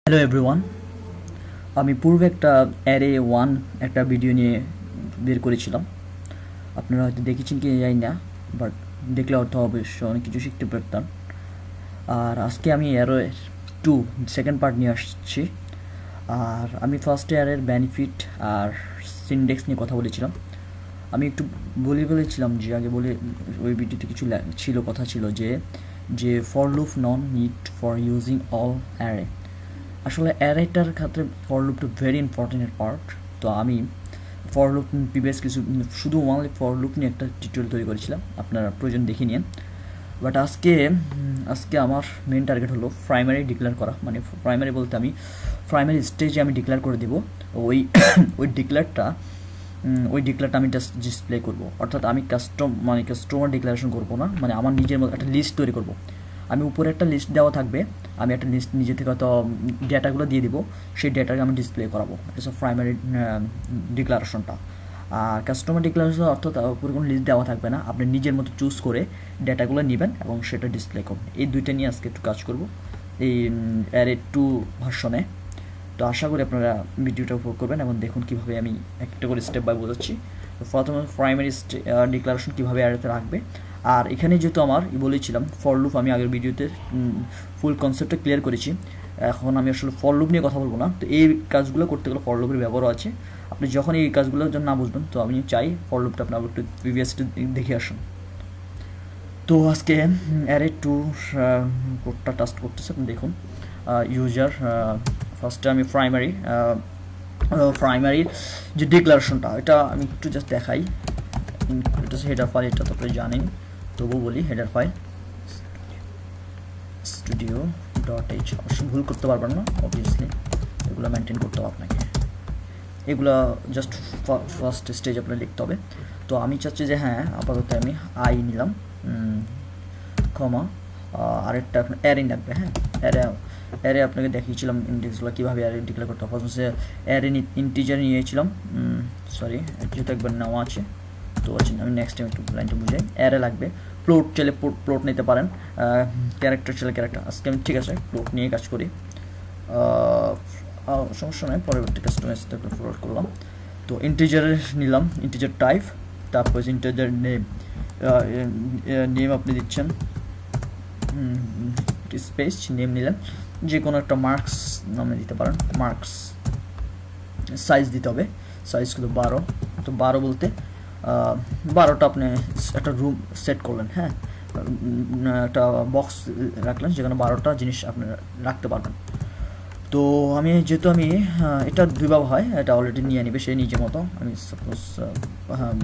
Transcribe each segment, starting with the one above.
Hello everyone, আমি পূর্বে একটা অ্যারে ওয়ান একটা ভিডিও নিয়ে বের করেছিলাম। আপনারা হয়তো দেখেছেন কি জানি না, বাট দেখলে হয়তো অবশ্য অনেক কিছু শিখতে পারতাম। আর আজকে আমি অ্যারো টু সেকেন্ড পার্ট নিয়ে আসছি। আর আমি ফার্স্ট অ্যারের বেনিফিট আর সিনডেক্স নিয়ে কথা বলেছিলাম। আমি একটু বলেছিলাম যে আগে ওই ভিডিওতে কিছু কথা ছিল যে for loop non need for using all array. আসলে অ্যারেটার ক্ষেত্রে ফর লুপটা ভেরি ইম্পর্টেন্ট পার্ট। তো আমি ফর লুপ প্রিভিয়াস কিছু শুধু ওনলি ফর লুপ নিয়ে একটা টিউটোরিয়াল তৈরি করেছিলাম, আপনারা প্রয়োজন দেখে নিন। বাট আজকে আমার মেন টার্গেট হলো প্রাইমারি ডিক্লেয়ার করা, মানে প্রাইমারি বলতে আমি প্রাইমারি স্টেজে আমি ডিক্লেয়ার করে দেবো ওই ওই ডিক্লেয়ারটা আমি জাস্ট ডিসপ্লে করবো। অর্থাৎ আমি কাস্টমার ডিক্লারেশন করবো না, মানে আমার নিজের মতো একটা লিস্ট তৈরি করবো। আমি উপরে একটা লিস্ট দেওয়া থাকবে, আমি একটা লিস্ট নিজে থেকে হয়তো ডেটাগুলো দিয়ে দিব, সেই ডেটাকে আমি ডিসপ্লে করাবো। এটা হচ্ছে প্রাইমারি ডিক্লারেশনটা। আর কাস্টমার ডিক্লারেশন অর্থাৎ উপরে কোনো লিস্ট দেওয়া থাকবে না, আপনি নিজের মতো চুজ করে ডেটাগুলো নেবেন এবং সেটা ডিসপ্লে করবেন। এই দুইটা নিয়ে আজকে একটু কাজ করব এই অ্যারে টু ভার্সনে। তো আশা করি আপনারা ভিডিওটা উপভোগ করবেন এবং দেখুন কীভাবে আমি একটা করে স্টেপ বাই বোঝাচ্ছি। তো প্রথমে প্রাইমারি ডিক্লারেশন কীভাবে অ্যারেতে রাখবে। আর এখানে যেহেতু আমার বলেছিলাম ফর লুপ, আমি আগের ভিডিওতে ফুল কনসেপ্টটা ক্লিয়ার করেছি। এখন আমি আসলে ফর লুপ নিয়ে কথা বলবো না। তো এই কাজগুলো করতে গেলে ফর লুপের ব্যবহারও আছে। আপনি যখন এই কাজগুলোর জন্য না বুঝবেন, তো আমি চাই ফর লুপটা আপনার একটু প্রিভিয়াসটা দেখে আসুন। তো আজকে অ্যারে টু কোডটা টাস্ট করতেছে, আপনি দেখুন। ইউজার ফার্স্টে আমি প্রাইমারির যে ডিক্লারেশনটা, এটা আমি একটু জাস্ট দেখাই। এটা হচ্ছে হেডার ফাইল, এটা তো আপনি জানেন, তবু বলি হেডার ফাইল studio.h। অবশ্য ভুল করতে পারবেন না, অবভিয়াসলি এগুলো মেনটেন করতে হবে আপনাকে। এগুলো জাস্ট ফার্স্ট স্টেজ আপনার লিখতে হবে। তো আমি চাচ্ছি যে হ্যাঁ, আপাতত আমি আই নিলাম, কমা আরেকটা আপনার অ্যারে লাগবে। হ্যাঁ, অ্যারে আপনাকে দেখিয়েছিলাম ইন্ডেক্সগুলো কীভাবে অ্যারে ডিক্লেয়ার করতে হবে। হচ্ছে অ্যারে ইন্টিজার নিয়েছিলাম, সরি যেহেতু একবার নেওয়া আছে। তো আমি নেক্সট টাইম একটু লাইনটা বুঝাই। অ্যারে লাগবে, প্লট চাইলে প্লট নিতে পারেন, ক্যারেক্টার চাইলে ক্যারেক্টার। আজকে আমি ঠিক আছে প্লট নিয়ে কাজ করি, সমস্যা নয়। পরবর্তী কাস্টমাইজ ফরওয়ার্ড করলাম। তো ইন্টিজার নিলাম, ইন্টিজার টাইপ, তারপর ইন্টিজার নেম আপনি দিচ্ছেন, স্পেস নেম নিলেন, যে কোনো একটা মার্কস নামে দিতে পারেন। মার্কস সাইজ দিতে হবে, সাইজ কিন্তু 12। তো 12 বলতে 12টা আপনি একটা রুম সেট করলেন। হ্যাঁ, একটা বক্স রাখলেন যেখানে 12টা জিনিস আপনি রাখতে পারবেন। তো যেহেতু আমি এটা দুইভাবে হয়, এটা অলরেডি নিয়ে নিবে সে নিজের মতো। আমি সাপোজ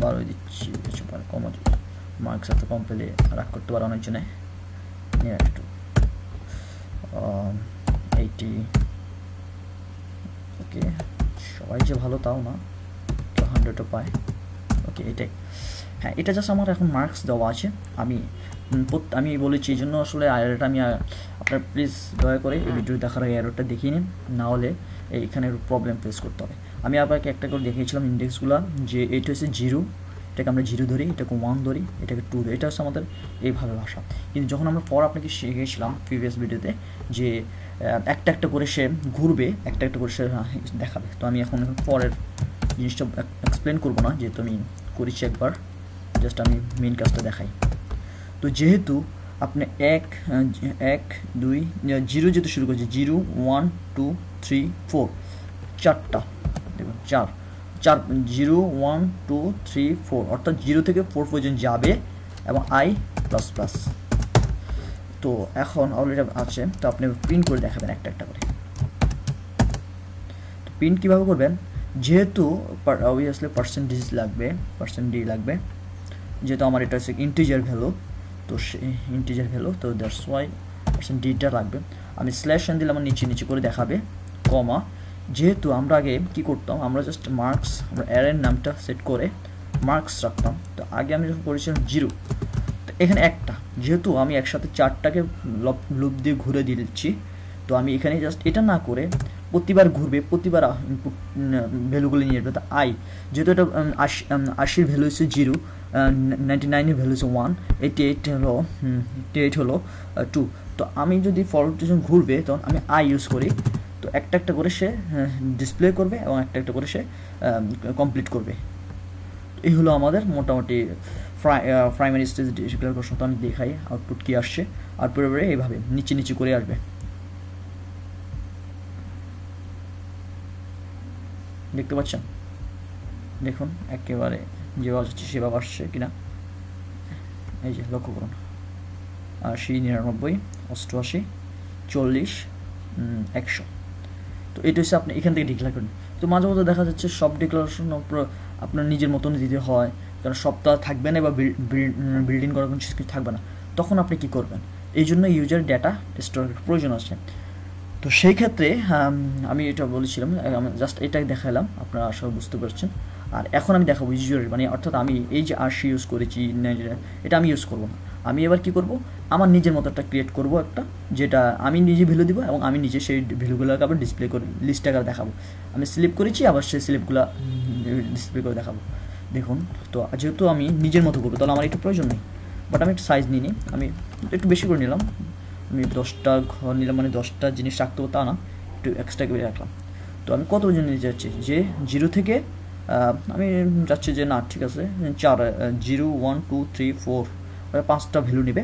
12 দিচ্ছি, কিছু পারে কম মার্কস এত কম পেলে রাগ করতে পারে অনেক জনে। একটু 80, ওকে। সবাই যে ভালো তাও না, তো 100ও পায়, ওকে। এটাই, হ্যাঁ, এটা জাস্ট আমার এখন মার্কস দেওয়া আছে। আমি বলেছি এই জন্য আসলে এররটা আমি আপনার প্লিজ দয়া করে এই ভিডিও দেখার আগে এররটা দেখিয়ে নিন, না হলে এইখানে প্রবলেম ফেস করতে হবে। আমি আপনাকে একটা করে দেখিয়েছিলাম ইন্ডেক্সগুলো, যে এটা হচ্ছে 0, এটাকে আমরা 0 ধরি, এটাকে 1 ধরি, এটাকে 2 ধরি। এটা হচ্ছে আমাদের এইভাবে ভাষা। কিন্তু যখন আমরা পর আপনাকে শিখেছিলাম প্রিভিয়াস ভিডিওতে যে একটা একটা করে সে ঘুরবে, একটা একটা করে সে দেখাবে। তো আমি এখন পরের জিনিসটা এক্সপ্লেন করবো না, যেহেতু আমি করেছি একবার, জাস্ট আমি মেন কাজটা দেখাই। তো যেহেতু আপনি 1 2 0 যেহেতু শুরু করছি, 0 1 2 3 4, 4টা দেখুন, 4 0 1 2 3 4, অর্থাৎ 0 থেকে 4 পর্যন্ত যাবে এবং i প্লাস প্লাস। তো এখন অলরেডি আছে, তো আপনি প্রিন্ট করে দেখাবেন একটা একটা করে। তো প্রিন্ট কীভাবে করবেন, যেহেতু অবভিয়াসলি পার্সেন্টেজ লাগবে, %d লাগবে, যেহেতু আমার এটা হচ্ছে ইন্টিজার ভ্যালু, তো ইন্টিজার ভ্যালু, তো দ্যাটস ওয়াই %dটা লাগবে। আমি স্ল্যাশ দিলে আমার নিচে করে দেখাবে, কমা। যেহেতু আমরা আগে কি করতাম, আমরা জাস্ট মার্কস, আমরা অ্যারের নামটা সেট করে মার্কস রাখতাম। তো আগে আমি যখন করেছিলাম 0, তো এখানে একটা, যেহেতু আমি একসাথে 4টাকে লুপ দিয়ে ঘুরে দিচ্ছি, তো আমি এখানে জাস্ট এটা না করে প্রতিবার ঘুরবে, প্রতিবার ইনপুট ভ্যালুগুলো নিয়ে যাবে। তো যেহেতু এটা 80 ভ্যালু হচ্ছে 0, 99 ভ্যালু হচ্ছে 1, 88 হলো 2। তো আমি যদি ফর লুপটা যখন ঘুরবে, তখন আমি ইউজ করি, তো একটা একটা করে সে ডিসপ্লে করবে এবং একটা একটা করে সে কমপ্লিট করবে। এই হলো আমাদের মোটামুটি প্রাইমারি স্টেজ ডিক্লেয়ার করছি। তো আমি দেখাই আউটপুট কী আসছে, আর পরে এইভাবে নিচে নিচে করে আসবে। দেখতে পাচ্ছেন, দেখুন একেবারে যেভাবে হচ্ছে সেভাবে আসছে কিনা, এই যে লক্ষ্য করুন 80, 99, 88, 40, 100। তো এটা হচ্ছে আপনি এখান থেকে ডিক্লেয়ার করেন। তো মাঝে মধ্যে দেখা যাচ্ছে সব ডিক্লারেশন আপনার নিজের মতন দিতে হয়, কারণ সবটা থাকবে না বা বিল্ডিং করার কোনো কিছু থাকবে না, তখন আপনি কী করবেন? এই জন্য ইউজার ডেটা স্টোরের প্রয়োজন আছে। তো সেই ক্ষেত্রে আমি এটা বলেছিলাম, জাস্ট এটাই দেখালাম, আপনারা আশা বুঝতে পারছেন। আর এখন আমি দেখাবো ইউজার, মানে অর্থাৎ আমি এই যে আরসি ইউজ করেছি, এটা আমি ইউজ করবো না। আমি এবার কি করব, আমার নিজের মতো একটা ক্রিয়েট করব একটা, যেটা আমি নিজে ভ্যালু দিব এবং আমি নিজে সেই ভ্যালুগুলোকে আবার ডিসপ্লে করে লিস্ট আকারে দেখাবো। আমি স্লিপ করেছি, আবার সেই স্লিপগুলো ডিসপ্লে করে দেখাবো। দেখুন, তো যেহেতু আমি নিজের মতো করবো, তাহলে আমার একটু প্রয়োজন নেই, বাট আমি একটু সাইজ নিয়ে নিই, আমি একটু বেশি করে নিলাম। আমি 10টা ঘর নিলাম, মানে 10টা জিনিস রাখতে হবে তা না, একটু এক্সট্রা করে রাখলাম। তো আমি কত জন নিতে যাচ্ছি, যে 0 থেকে আমি যাচ্ছি যে না ঠিক আছে 4, 0, 1, 2, 3, 4, 5টা ভ্যালু নেবে।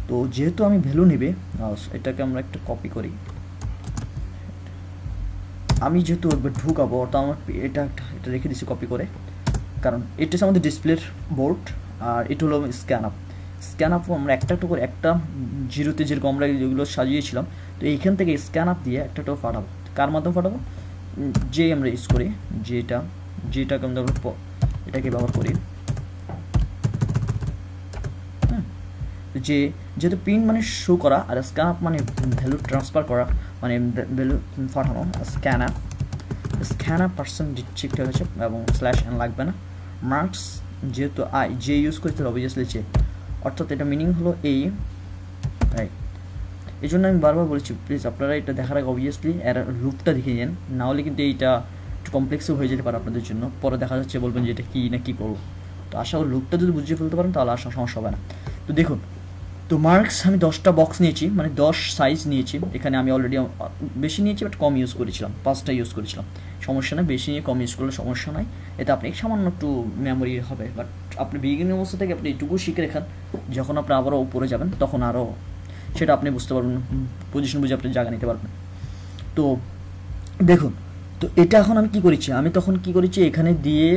তো যেহেতু আমি ভ্যালু নেবে, এটাকে আমরা একটা কপি করি। আমি যেহেতু একবার ঢুকাবো, অর্থাৎ আমার এটা রেখে দিচ্ছি কপি করে, কারণ এটা হচ্ছে আমাদের ডিসপ্লের বোর্ড, আর এটা হলো স্ক্যান আপ। স্ক্যান আপ আমরা একটা একটা করে, একটা 0তে যেরকম আমরা যেগুলো সাজিয়েছিলাম, তো এইখান থেকে স্ক্যান আপ দিয়ে একটা একটা ফাটাবো। কার মাধ্যমে ফাটাবো? যে আমরা ইউজ করি, যেটাকে আমরা এটাকে ব্যবহার করি। হ্যাঁ, যেহেতু প্রিন্ট মানে শো করা, আর স্ক্যান আপ মানে ভ্যালু ট্রান্সফার করা, মানে ভ্যালু পাঠানো। স্ক্যান আপ পার্সেন্ট ঠিকঠাক আছে এবং /n লাগবে না। মার্কস যেহেতু যে ইউজ করতে হবে অবভিয়াসলি যে, অর্থাৎ এটা মিনিং হলো এই জন্য আমি বারবার বলেছি, প্লিজ আপনারা এটা দেখার আগে অবভিয়াসলি এর লুপটা দেখে যান, না হলে কিন্তু এইটা একটু কমপ্লেক্সও হয়ে যেতে পারে আপনাদের জন্য। পরে দেখা যাচ্ছে বলবেন যে এটা কী না কী করবো। তো আশা করি লুপটা যদি বুঝিয়ে ফেলতে পারেন তাহলে আশা সমস্যা হবে না। তো দেখুন, তো মার্কস আমি 10টা বক্স নিয়েছি, মানে 10 সাইজ নিয়েছি। এখানে আমি অলরেডি বেশি নিয়েছি, বাট কম ইউজ করেছিলাম, 5টা ইউজ করেছিলাম। সমস্যা নেই, বেশি নিয়ে কম ইউজ করলে সমস্যা নাই, এতে আপনি সামান্য একটু মেমোরি হবে। বাট আপনি বিগিনিং অবস্থা থেকে আপনি এইটুকু শিখে রেখেন, যখন আপনি আবারও উপরে যাবেন তখন আরও সেটা আপনি বুঝতে পারবেন, পজিশন বুঝে আপনি জায়গা নিতে পারবেন। তো দেখুন, তো এটা এখন আমি কী করেছি, আমি তখন কী করেছি, এখানে দিয়ে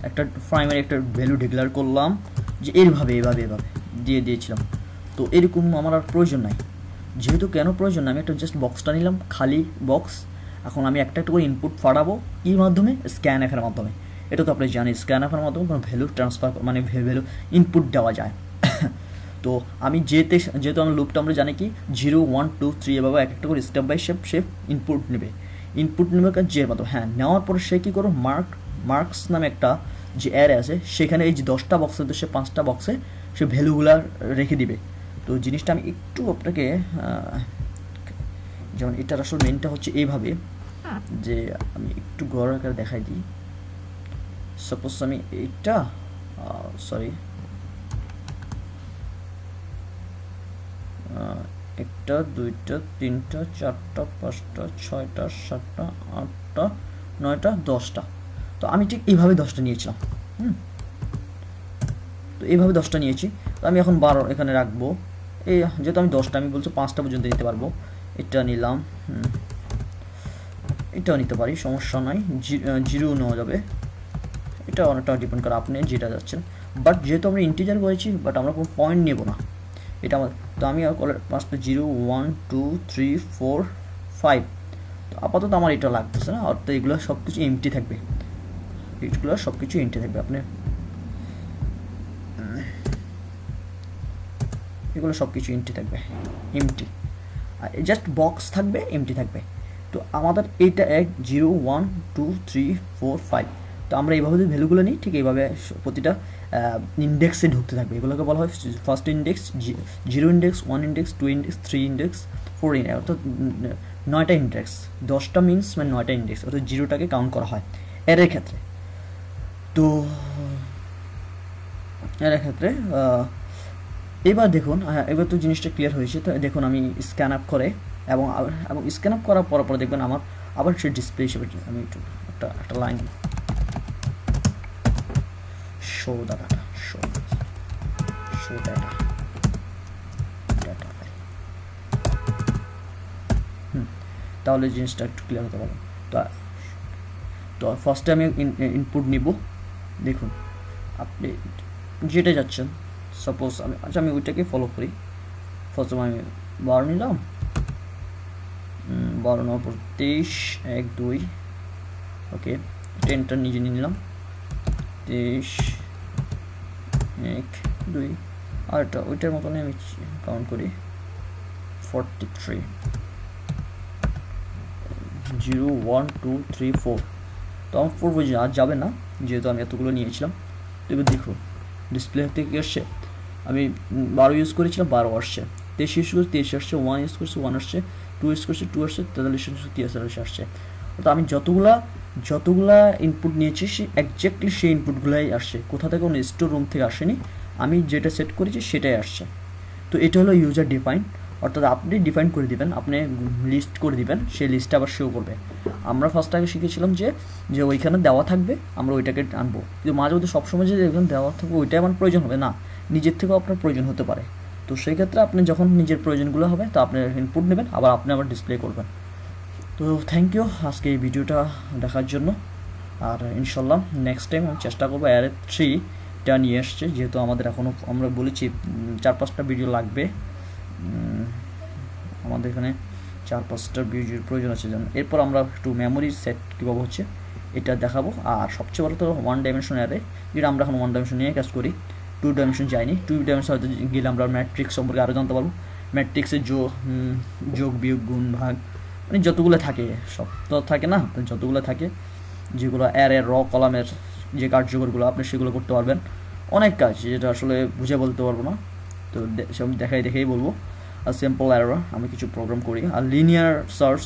একটা প্রাইমারি একটা ভ্যালু ডিক্লেয়ার করলাম, যে এভাবে দিয়ে দিয়েছিলাম। তো এরকম আমার আর প্রয়োজন নাই। যেহেতু কেন প্রয়োজন না, আমি একটা জাস্ট বক্সটা নিলাম, খালি বক্স। এখন আমি একটা একটা করে ইনপুট ফাটাবো, এর মাধ্যমে স্ক্যান অ্যাপের মাধ্যমে। এটা তো আপনি জানেন, স্ক্যান অ্যাপের মাধ্যমে কোনো ভ্যালু ট্রান্সফার, মানে ভ্যালু ইনপুট দেওয়া যায়। তো আমি যেহেতু আমার লুপটা আমরা জানি কি 0, 1, 2, 3 এভাবে এক একটা করে স্টেপ বাই স্টেপ ইনপুট নেবে যে মাধ্যমে। হ্যাঁ, নেওয়ার পরে সে কী করো, মার্কস নামে একটা যে অ্যারে আছে, সেখানে এই যে 10টা বক্সের সে 5টা বক্সে সে ভ্যালুগুলা রেখে দিবে। তো জিনিসটা আমি একটু আপনাকে, যেমন এটার আসলে মেনটা হচ্ছে এইভাবে, যে আমি একটু গড় আকারে দেখাই দিই। সাপোজ আমি এইটা, সরি, 1টা 2টা 3টা 4টা 5টা 6টা 7টা 8টা 9টা 10টা। তো আমি ঠিক এইভাবে 10টা নিয়েছিলাম। তো এইভাবে 10টা নিয়েছি। তো আমি এখন 12 এখানে রাখবো। এই যেহেতু আমি 10টা, আমি বলছি 5টা পর্যন্ত নিতে পারবো। এটা নিলাম, এটাও নিতে পারি, সমস্যা নাই। 0 নেওয়া যাবে, এটা অনেকটা ডিপেন্ড করে আপনি যেটা যাচ্ছেন। বাট যেহেতু আমরা ইন্টিজার করেছি, বাট আমরা কোনো পয়েন্ট নেব না, এটা আমার। তো আমি 5টা 0, 1, 2, 3, 4, 5। তো আপাতত আমার এটা লাগতেছে না, অর্থাৎ এগুলো সব কিছু এমটি থাকবে, আপনি এগুলো সব কিছু এমটি থাকবে, জাস্ট বক্স থাকবে, এমটি থাকবে। তো আমাদের এইটা 1, 0, 1, 2, 3, 4, 5। তো আমরা এইভাবে যদি ভ্যালুগুলো নিই, ঠিক এইভাবে প্রতিটা ইন্ডেক্সে ঢুকতে থাকবে। এগুলোকে বলা হয় first index, 0 index, 1 index, 2 index, 3 index, 4 index, অর্থাৎ 9টা ইন্ডেক্স। 10টা মিনস মানে 9টা ইন্ডেক্স, অর্থাৎ 0টাকে কাউন্ট করা হয় এর ক্ষেত্রে। তো এর ক্ষেত্রে এবার দেখুন, এবার তো জিনিসটা ক্লিয়ার হয়েছে। তো দেখুন, আমি স্ক্যান আপ করে এবং স্ক্যান আপ করার পর দেখবেন আমার আবার সে ডিসপ্লে হিসেবে আমি একটু একটা line show the data show data file, তাহলে জিনিসটা একটু ক্লিয়ার হতে পারবে। তো ফার্স্টে আমি ইনপুট নিব। দেখুন আপনি যেটা যাচ্ছেন, সাপোজ আমি ওইটাকে ফলো করি। ফার্স্টে আমি 12 নিলাম, 12 নেওয়ার পর 23 1 2, ওকে 10টা নিজে নিয়ে নিলাম, 23 1 2, আর এটা ওইটার মতনই আমি কাউন্ট করি 43 0 1 2 3 4। তো আমার 4 পর্যন্ত আর যাবে না যেহেতু আমি এতগুলো নিয়েছিলাম। তো এবার দেখো ডিসপ্লে থেকে কি আসছে, আমি 12 ইউজ করেছিলাম 12 আসছে, 23 ইউজ করছি 23 আসছে, 1 ইউজ করছি 1 আসছে, 2 ইউজ করছি 2 আসছে, 43 আসছে। তো আমি যতগুলা ইনপুট নিয়েছি সে একজ্যাক্টলি সেই ইনপুটগুলাই আসছে, কোথা থেকে কোনো স্টোর রুম থেকে আসেনি, আমি যেটা সেট করেছি সেটাই আসছে। তো এটা হলো ইউজার ডিফাইন, অর্থাৎ আপনি ডিফাইন করে দিবেন, আপনি লিস্ট করে দিবেন, সেই লিস্টটা আবার শো করবে। আমরা ফার্স্ট আগে শিখেছিলাম যে ওইখানে দেওয়া থাকবে, আমরা ওইটাকে আনবো, কিন্তু মাঝে মধ্যে সবসময় যে এখানে দেওয়া থাকবে ওইটাই আমার প্রয়োজন হবে না, নিজের থেকেও আপনার প্রয়োজন হতে পারে। তো সেই ক্ষেত্রে আপনি যখন নিজের প্রয়োজনগুলো হবে তো আপনি ইনপুট নেবেন, আপনি আবার ডিসপ্লে করবেন। তো থ্যাংক ইউ আজকে এই ভিডিওটা দেখার জন্য, আর ইনশাল্লাহ নেক্সট টাইম আমি চেষ্টা করবো অ্যারে 3টা নিয়ে আসছে, যেহেতু আমাদের এখনও আমরা বলেছি 4-5টা ভিডিও লাগবে, আমাদের এখানে 4-5টা ভিডিওর প্রয়োজন আছে। যেমন এরপর আমরা একটু মেমোরি সেট কীভাবে হচ্ছে এটা দেখাবো। আর সবচেয়ে বড় তো 1 ডাইমেনশন অ্যারে, যেটা আমরা এখন 1 ডাইমেনশন নিয়ে কাজ করি, 2 ডাইমেনশন যাইনি। 2 ডাইমেনশন হয়তো গেলে আমরা ম্যাট্রিক্স সম্পর্কে আরও জানতে পারবো, ম্যাট্রিক্সের যোগ বিয়োগ গুণ ভাগ, মানে যতগুলো থাকে সব তো থাকে না, যতগুলো থাকে যেগুলো অ্যারে র কলামের যে কার্যকরগুলো আপনি সেগুলো করতে পারবেন, অনেক কাজ যেটা আসলে বুঝে বলতে পারবো না। তো সব দেখেই বলবো। আর সিম্পল অ্যারো আমি কিছু প্রোগ্রাম করি, আর লিনিয়ার সার্চ,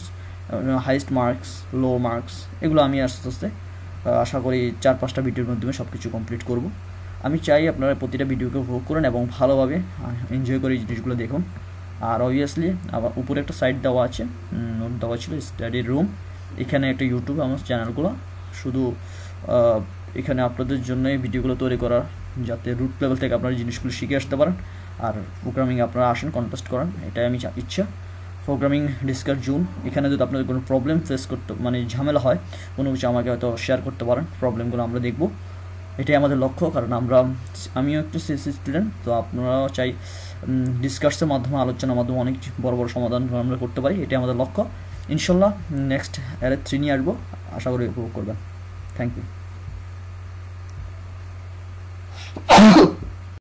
হাইস্ট মার্কস, লো মার্কস, এগুলো আমি আস্তে আস্তে আশা করি 4-5টা ভিডিওর মাধ্যমে সব কিছু কমপ্লিট করব। আমি চাই আপনারা প্রতিটা ভিডিওকে উপভোগ করেন এবং ভালোভাবে এনজয় করে এই জিনিসগুলো দেখুন। আর অবভিয়াসলি আবার উপরে একটা সাইট দেওয়া আছে, নোট দেওয়া ছিল স্টাডি রুম, এখানে একটা ইউটিউব আমার চ্যানেলগুলো শুধু এখানে আপনাদের জন্য এই ভিডিওগুলো তৈরি করার, যাতে রুট লেভেল থেকে আপনারা জিনিসগুলো শিখে আসতে পারেন, আর প্রোগ্রামিং আপনারা আসেন কন্টেস্ট করেন, এটাই আমি ইচ্ছা। প্রোগ্রামিং ডিসকাস জোন, এখানে যদি আপনাদের কোনো প্রবলেম ফেস করতে মানে ঝামেলা হয় কোনো কিছু আমাকে হয়তো শেয়ার করতে পারেন, প্রবলেমগুলো আমরা দেখব, এটাই আমাদের লক্ষ্য। কারণ আমিও একটু সিএসসি স্টুডেন্ট, তো আপনারাও চাই ডিসকাসের মাধ্যমে, আলোচনার মাধ্যমে অনেক বড় বড় সমাধান আমরা করতে পারি, এটাই আমাদের লক্ষ্য। ইনশাল্লাহ নেক্সট অ্যারে 3 নিয়ে আসবো, আশা করি উপভোগ করবেন। Thank you.